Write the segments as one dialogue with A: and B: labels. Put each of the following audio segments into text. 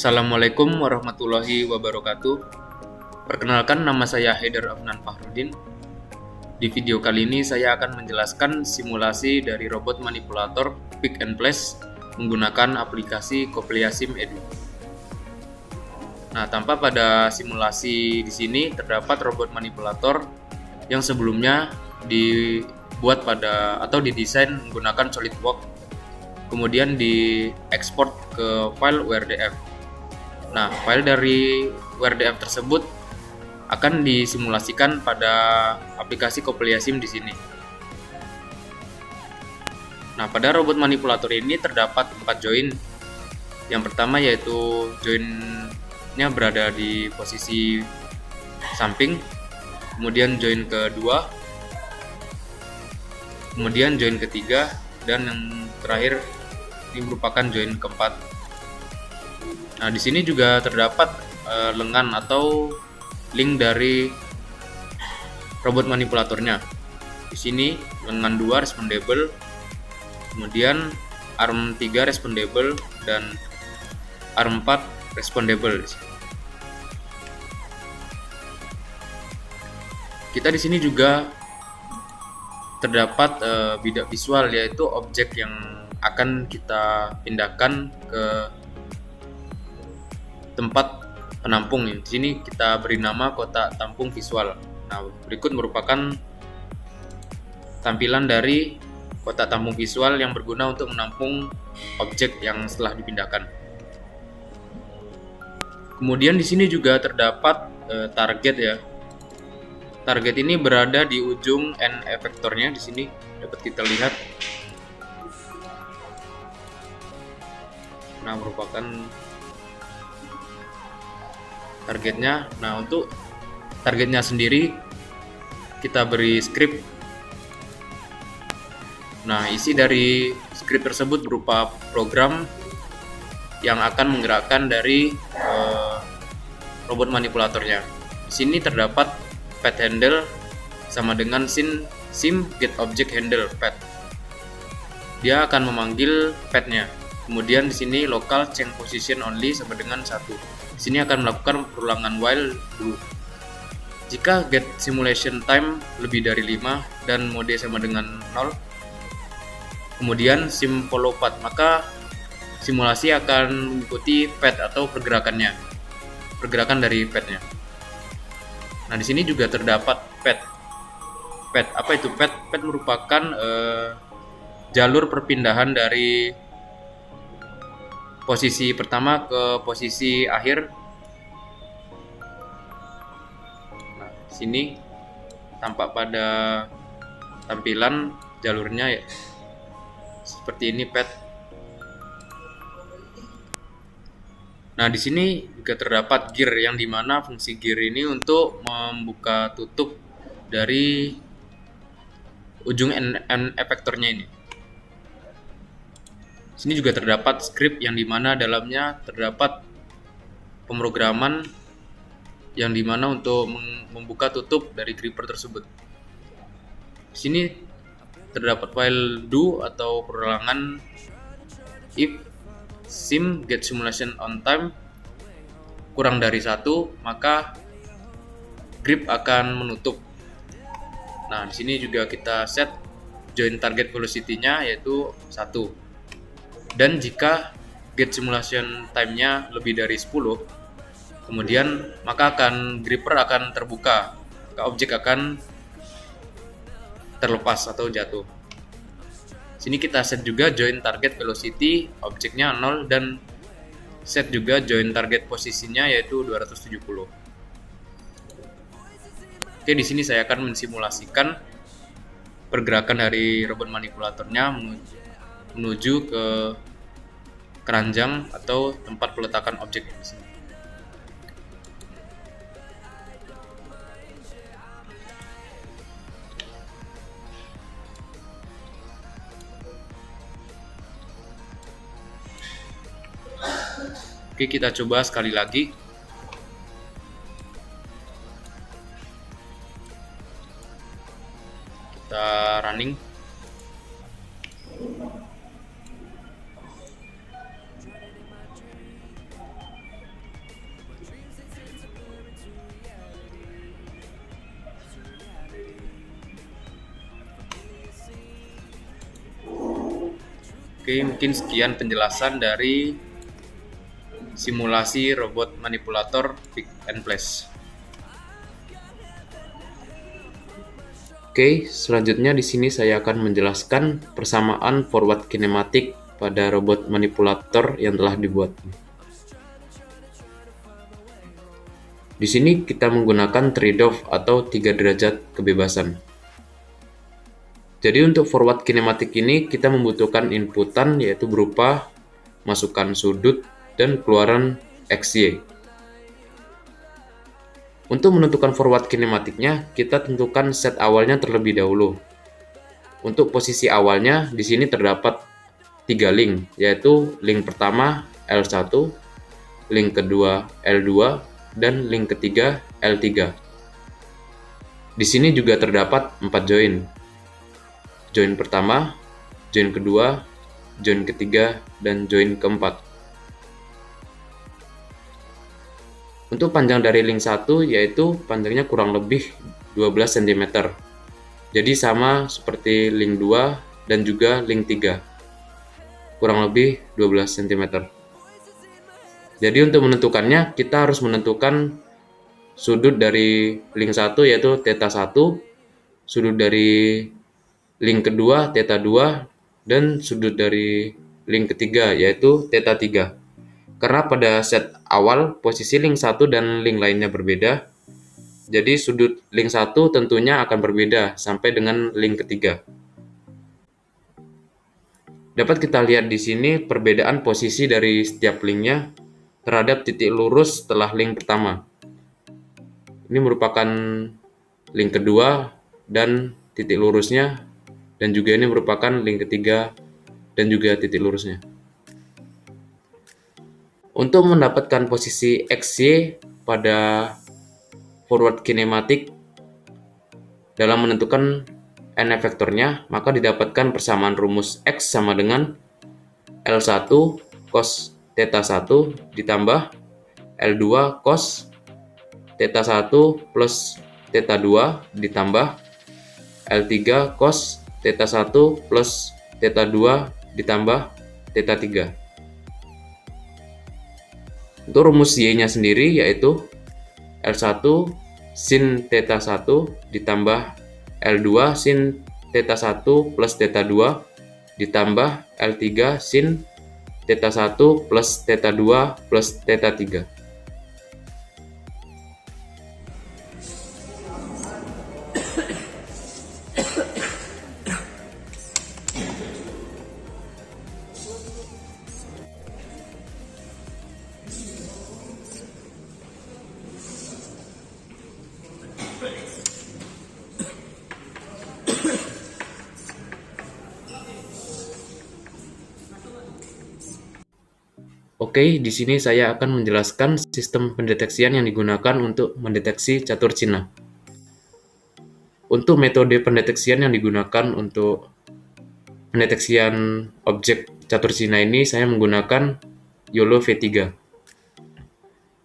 A: Assalamualaikum warahmatullahi wabarakatuh. Perkenalkan, nama saya Haidar Afnan Fahrudin. Di video kali ini saya akan menjelaskan simulasi dari robot manipulator Pick and Place menggunakan aplikasi Koplia Sim Edu. Nah, tampak pada simulasi di sini terdapat robot manipulator yang sebelumnya dibuat atau didesain menggunakan SolidWorks, kemudian diekspor ke file WRDF. Nah, file dari WRDF tersebut akan disimulasikan pada aplikasi Koplia Sim di sini. Nah, pada robot manipulator ini terdapat 4 join. Yang pertama yaitu joinnya berada di posisi samping, kemudian join kedua, kemudian join ketiga, dan yang terakhir ini merupakan join keempat. Nah, di sini juga terdapat lengan atau link dari robot manipulatornya. Di sini lengan 2 respondable, kemudian arm 3 respondable, dan arm 4 respondable. Kita di sini juga terdapat bidak visual, yaitu objek yang akan kita pindahkan ke tempat penampung. Di sini kita beri nama kotak tampung visual. Nah, berikut merupakan tampilan dari kotak tampung visual yang berguna untuk menampung objek yang setelah dipindahkan. Kemudian di sini juga terdapat target ya. Target ini berada di ujung end efektornya. Di sini dapat kita lihat. Nah, merupakan targetnya. Nah, untuk targetnya sendiri kita beri script. Nah, isi dari script tersebut berupa program yang akan menggerakkan dari robot manipulatornya. Di sini terdapat pad handle sama dengan sim get object handle pad. Dia akan memanggil padnya. Kemudian di sini local change position only sama dengan 1. Di sini akan melakukan perulangan while do. Jika get simulation time lebih dari 5 dan mode sama dengan 0, kemudian sim follow path, maka simulasi akan mengikuti pad atau pergerakan dari padnya. Nah, di sini juga terdapat pad. Apa itu pad? Pad merupakan jalur perpindahan dari posisi pertama ke posisi akhir. Nah, di sini tampak pada tampilan jalurnya ya. Seperti ini pad. Nah, di sini juga terdapat gear, yang dimana fungsi gear ini untuk membuka tutup dari ujung end efektornya ini. Di sini juga terdapat script yang dimana dalamnya terdapat pemrograman yang dimana untuk membuka tutup dari gripper tersebut. Di sini terdapat file do atau perulangan if sim get simulation on time kurang dari 1, maka grip akan menutup. Nah, di sini juga kita set join target velocity-nya yaitu 1. Dan jika get simulation time-nya lebih dari 10, kemudian maka gripper akan terbuka, maka objek akan terlepas atau jatuh. Sini kita set juga join target velocity, objeknya 0, dan set juga join target posisinya yaitu 270. Oke, di sini saya akan mensimulasikan pergerakan dari robot manipulatornya menuju ke keranjang atau tempat peletakan objek di sini. Oke, kita coba sekali lagi. Kita running. Oke, mungkin sekian penjelasan dari simulasi robot manipulator pick and place. Oke, selanjutnya di sini saya akan menjelaskan persamaan forward kinematik pada robot manipulator yang telah dibuat. Di sini kita menggunakan trade-off atau 3 derajat kebebasan. Jadi untuk forward kinematik ini kita membutuhkan inputan yaitu berupa masukan sudut dan keluaran XY. Untuk menentukan forward kinematiknya, kita tentukan set awalnya terlebih dahulu. Untuk posisi awalnya di sini terdapat 3 link, yaitu link pertama L1, link kedua L2, dan link ketiga L3. Di sini juga terdapat 4 join. Join pertama, join kedua, join ketiga, dan join keempat. Untuk panjang dari link 1 yaitu panjangnya kurang lebih 12 cm. Jadi sama seperti link 2 dan juga link 3. Kurang lebih 12 cm. Jadi untuk menentukannya kita harus menentukan sudut dari link 1 yaitu θ1, sudut dari link kedua θ2, dan sudut dari link ketiga yaitu θ3. Karena pada set awal posisi link 1 dan link lainnya berbeda, jadi sudut link 1 tentunya akan berbeda sampai dengan link ketiga. Dapat kita lihat di sini perbedaan posisi dari setiap linknya terhadap titik lurus setelah link pertama. Ini merupakan link kedua dan titik lurusnya, dan juga ini merupakan link ketiga dan juga titik lurusnya. Untuk mendapatkan posisi XY pada forward kinematik dalam menentukan n vektornya, maka didapatkan persamaan rumus X sama dengan L1 cos θ1 ditambah L2 cos θ1 plus θ2 ditambah L3 cos θ1 plus θ2 ditambah θ3. Untuk rumus Y-nya sendiri yaitu L1 sin θ1 ditambah L2 sin θ1 plus θ2 ditambah L3 sin θ1 plus θ2 plus θ3. Oke, di sini saya akan menjelaskan sistem pendeteksian yang digunakan untuk mendeteksi catur Cina. Untuk metode pendeteksian yang digunakan untuk pendeteksian objek catur Cina ini, saya menggunakan YOLO V3.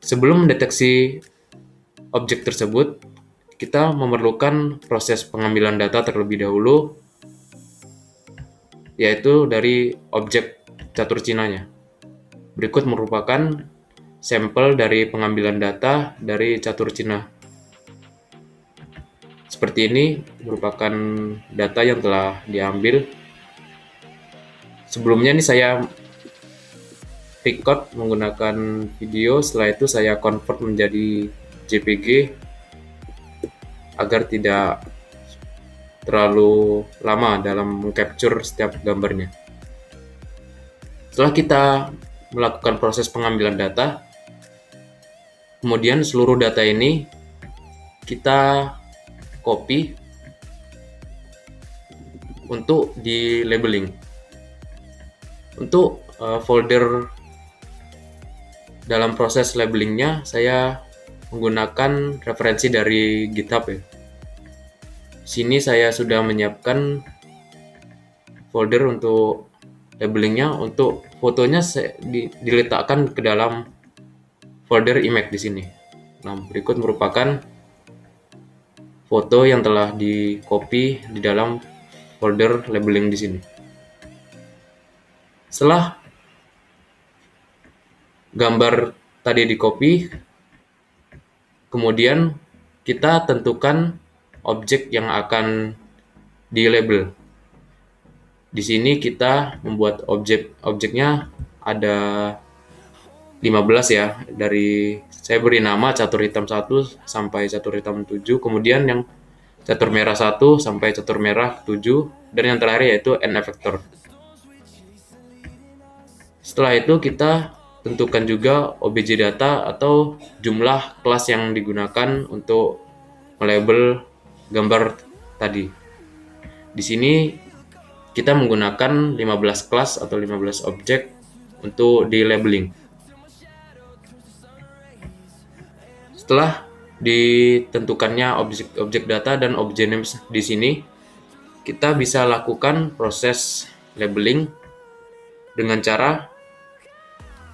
A: Sebelum mendeteksi objek tersebut, kita memerlukan proses pengambilan data terlebih dahulu, yaitu dari objek catur Cinanya. Berikut merupakan sampel dari pengambilan data dari catur Cina. Seperti ini merupakan data yang telah diambil. Sebelumnya ini saya record menggunakan video, setelah itu saya convert menjadi JPG agar tidak terlalu lama dalam mengcapture setiap gambarnya. Setelah kita melakukan proses pengambilan data, kemudian seluruh data ini kita copy untuk di labeling. Untuk folder dalam proses labelingnya saya menggunakan referensi dari GitHub ya. Sini saya sudah menyiapkan folder untuk labelingnya. Untuk fotonya diletakkan ke dalam folder image di sini. Nah, berikut merupakan foto yang telah di copy di dalam folder labeling di sini. Setelah gambar tadi di copy, kemudian kita tentukan objek yang akan di label. Di sini kita membuat objeknya ada 15 ya. Dari saya beri nama catur hitam 1 sampai catur hitam 7, kemudian yang catur merah 1 sampai catur merah 7, dan yang terakhir yaitu end effector. Setelah itu kita tentukan juga obj data atau jumlah kelas yang digunakan untuk melabel gambar tadi. Di sini kita menggunakan 15 kelas atau 15 objek untuk di labeling. Setelah ditentukannya objek data dan object names di sini, kita bisa lakukan proses labeling dengan cara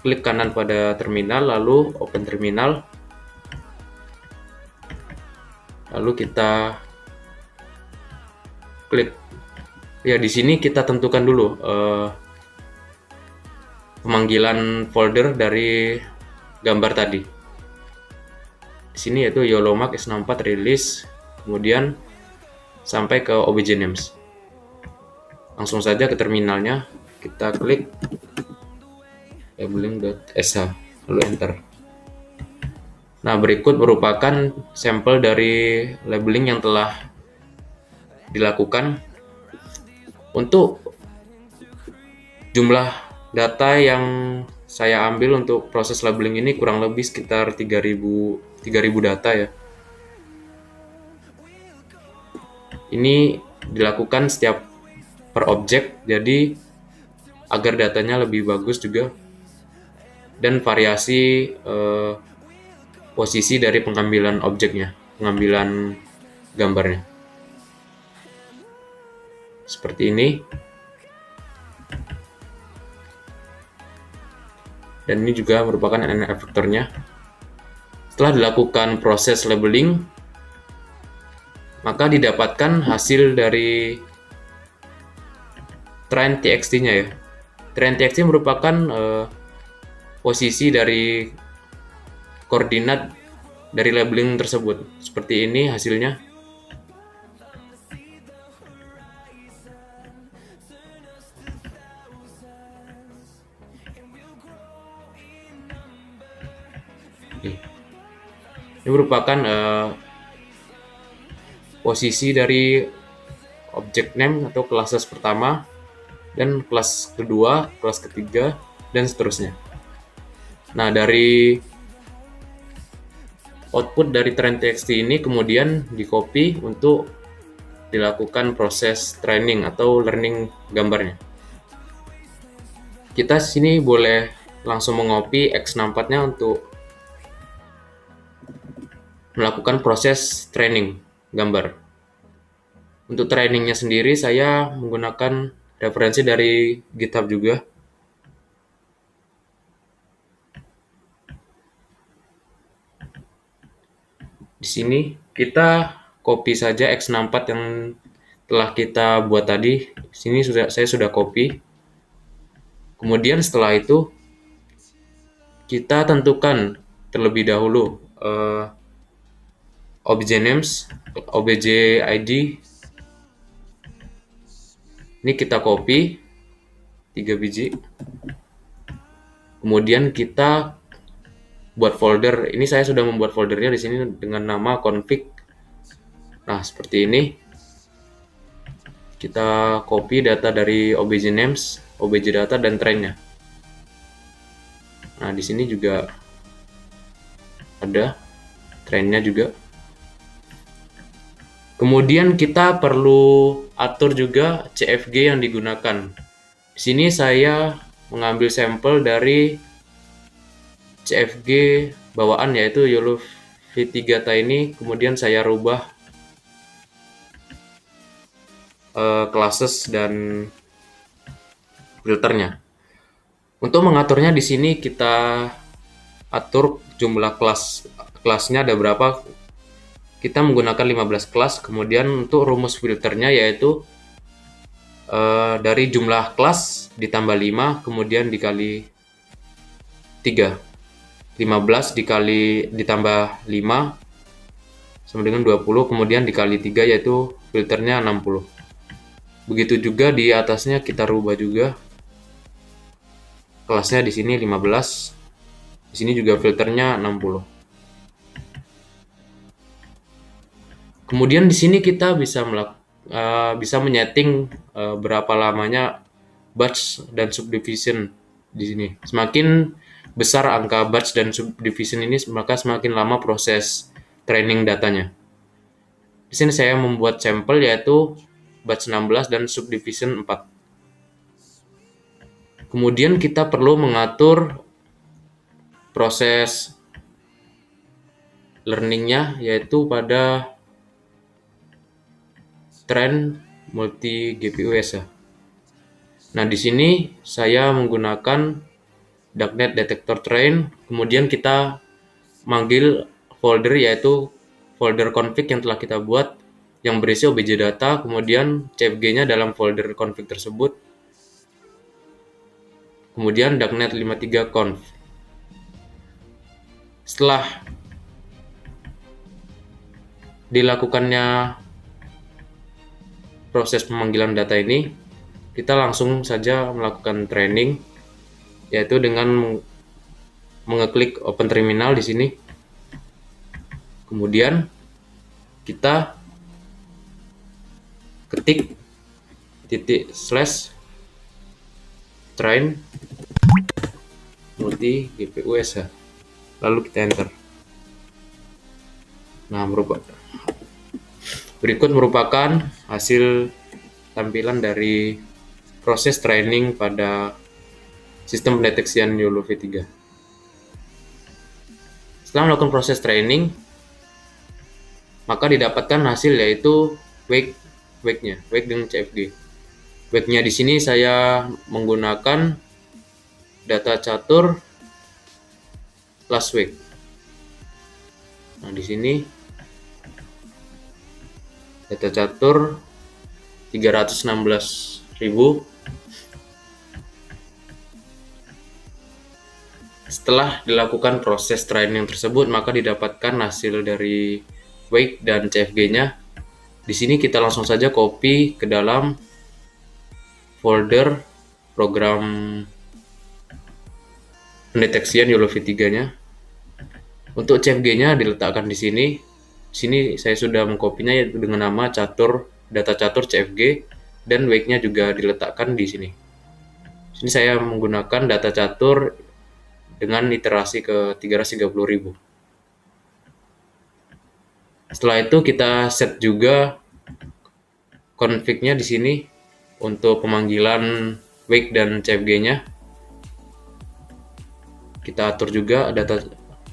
A: klik kanan pada terminal, lalu open terminal, lalu kita klik. Ya, di sini kita tentukan dulu pemanggilan folder dari gambar tadi. Di sini yaitu YOLOMAG X64 release, kemudian sampai ke obj names. Langsung saja ke terminalnya, kita klik labeling.sh, lalu enter. Nah, berikut merupakan sampel dari labeling yang telah dilakukan. Untuk jumlah data yang saya ambil untuk proses labeling ini kurang lebih sekitar 3000 data ya. Ini dilakukan setiap per objek, jadi agar datanya lebih bagus juga, dan variasi posisi dari pengambilan objeknya, pengambilan gambarnya. Seperti ini. Dan ini juga merupakan end effectornya. Setelah dilakukan proses labeling, maka didapatkan hasil dari train.txt-nya ya. Train.txt merupakan posisi dari koordinat dari labeling tersebut. Seperti ini hasilnya. Ini merupakan posisi dari object name atau kelas pertama, dan kelas kedua, kelas ketiga, dan seterusnya. Nah, dari output dari train.txt ini kemudian di copy untuk dilakukan proses training atau learning gambarnya. Kita sini boleh langsung mengcopy X64-nya untuk melakukan proses training gambar. Untuk trainingnya sendiri saya menggunakan referensi dari GitHub juga. Di sini kita copy saja X64 yang telah kita buat tadi. Di sini saya sudah copy. Kemudian setelah itu kita tentukan terlebih dahulu obj names, obj id. Ini kita copy 3 biji. Kemudian kita buat folder. Ini saya sudah membuat foldernya di sini dengan nama config. Nah, seperti ini. Kita copy data dari obj names, obj data, dan trainnya. Nah, di sini juga ada trainnya juga. Kemudian kita perlu atur juga CFG yang digunakan. Di sini saya mengambil sampel dari CFG bawaan yaitu YOLO V3 Tiny, kemudian saya rubah classes dan filternya. Untuk mengaturnya di sini kita atur jumlah kelasnya ada berapa. Kita menggunakan 15 kelas. Kemudian untuk rumus filternya yaitu dari jumlah kelas ditambah 5 kemudian dikali 3. 15 ditambah 5 sama dengan 20, kemudian dikali 3 yaitu filternya 60. Begitu juga di atasnya kita rubah juga. Kelasnya di sini 15. Di sini juga filternya 60. Kemudian di sini kita bisa menyeting berapa lamanya batch dan subdivision di sini. Semakin besar angka batch dan subdivision ini, maka semakin lama proses training datanya. Di sini saya membuat sampel yaitu batch 16 dan subdivision 4. Kemudian kita perlu mengatur proses learningnya yaitu pada train multi GPU SA. Nah, di sini saya menggunakan darknet detector train, kemudian kita manggil folder yaitu folder config yang telah kita buat yang berisi obj data, kemudian CFG-nya dalam folder config tersebut, kemudian darknet 53conf. Setelah dilakukannya proses pemanggilan data ini, kita langsung saja melakukan training yaitu dengan mengeklik open terminal di sini. Kemudian kita ketik /train multi GPU SA, lalu kita enter. Nah, berikut merupakan hasil tampilan dari proses training pada sistem pendeteksian YOLO V3. Setelah melakukan proses training, maka didapatkan hasil yaitu wake dengan CFG. Wake-nya di sini saya menggunakan data catur last wake. Nah, di sini data catur 316.000. Setelah dilakukan proses training tersebut, maka didapatkan hasil dari wake dan CFG-nya. Di sini kita langsung saja copy ke dalam folder program pendeteksian YOLO V3-nya. Untuk CFG-nya diletakkan di sini. Di sini saya sudah mengkopinya yaitu dengan nama data catur CFG, dan wake-nya juga diletakkan di sini. Di sini saya menggunakan data catur dengan iterasi ke 330.000. Setelah itu kita set juga config-nya di sini untuk pemanggilan wake dan CFG-nya. Kita atur juga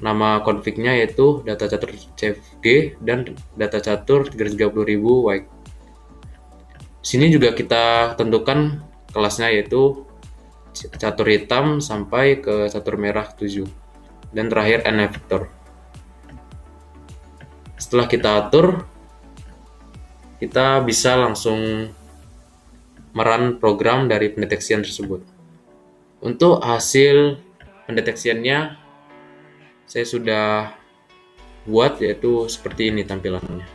A: nama config-nya yaitu data catur CFG dan data catur 330.000 wake. Di sini juga kita tentukan kelasnya yaitu catur hitam sampai ke catur merah 7, dan terakhir n vector. Setelah kita atur, kita bisa langsung merun program dari pendeteksian tersebut. Untuk hasil pendeteksiannya saya sudah buat yaitu seperti ini tampilannya.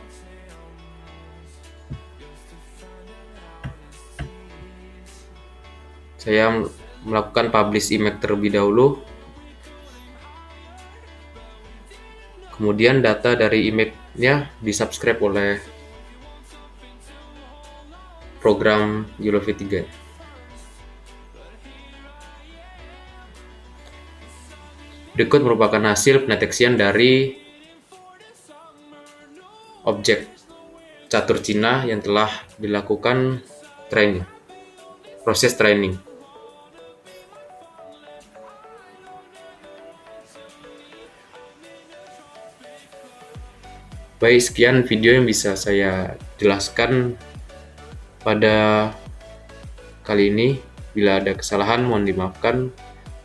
A: Saya melakukan publish image terlebih dahulu, kemudian data dari image-nya disubscribe oleh program YOLO V3. Berikut merupakan hasil pendeteksian dari objek catur Cina yang telah dilakukan proses training. Baik, sekian video yang bisa saya jelaskan pada kali ini. Bila ada kesalahan mohon dimaafkan.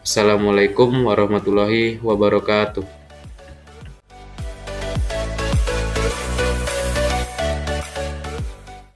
A: Assalamualaikum warahmatullahi wabarakatuh.